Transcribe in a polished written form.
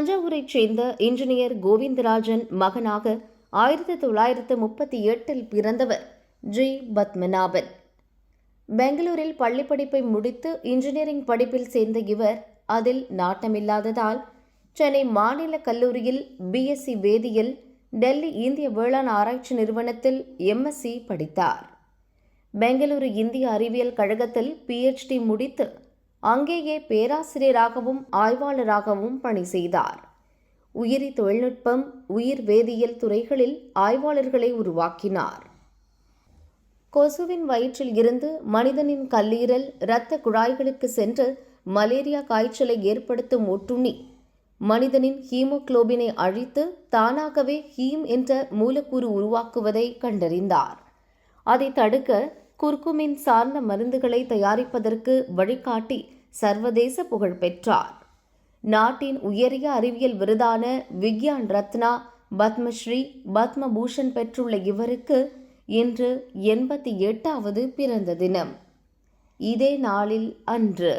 தஞ்சாவூரைச் சேர்ந்த இன்ஜினியர் கோவிந்தராஜன் மகனாக 1938 பிறந்தவர் ஜி. பத்மநாபன். பெங்களூரில் பள்ளிப்படிப்பை முடித்து இன்ஜினியரிங் படிப்பில் சேர்ந்த இவர் அதில் நாட்டமில்லாததால் சென்னை மாநில கல்லூரியில் பிஎஸ்சி வேதியியல், டெல்லி இந்திய வேளாண் ஆராய்ச்சி நிறுவனத்தில் எம்எஸ்சி படித்தார். பெங்களூரு இந்திய அறிவியல் கழகத்தில் PhD முடித்து அங்கேயே பேராசிரியராகவும் ஆய்வாளராகவும் பணி செய்தார். உயிரி தொழில்நுட்பம், உயிர் வேதியியல் துறைகளில் ஆய்வாளர்களை உருவாக்கினார். கொசுவின் வயிற்றில் இருந்து மனிதனின் கல்லீரல், இரத்த குழாய்களுக்கு சென்று மலேரியா காய்ச்சலை ஏற்படுத்தும் ஒட்டுண்ணி மனிதனின் ஹீமோகுளோபினை அழித்து தானாகவே ஹீம் என்ற மூலக்கூறு உருவாக்குவதை கண்டறிந்தார். அதை தடுக்க குர்குமின் சார்ந்த மருந்துகளை தயாரிப்பதற்கு வழிகாட்டி சர்வதேச புகழ் பெற்றார். நாட்டின் உயரிய அறிவியல் விருதான விக்யான் ரத்னா, பத்மஸ்ரீ, பத்மபூஷன் பெற்றுள்ள இவருக்கு இன்று 88வது பிறந்த தினம். இதே நாளில் அன்று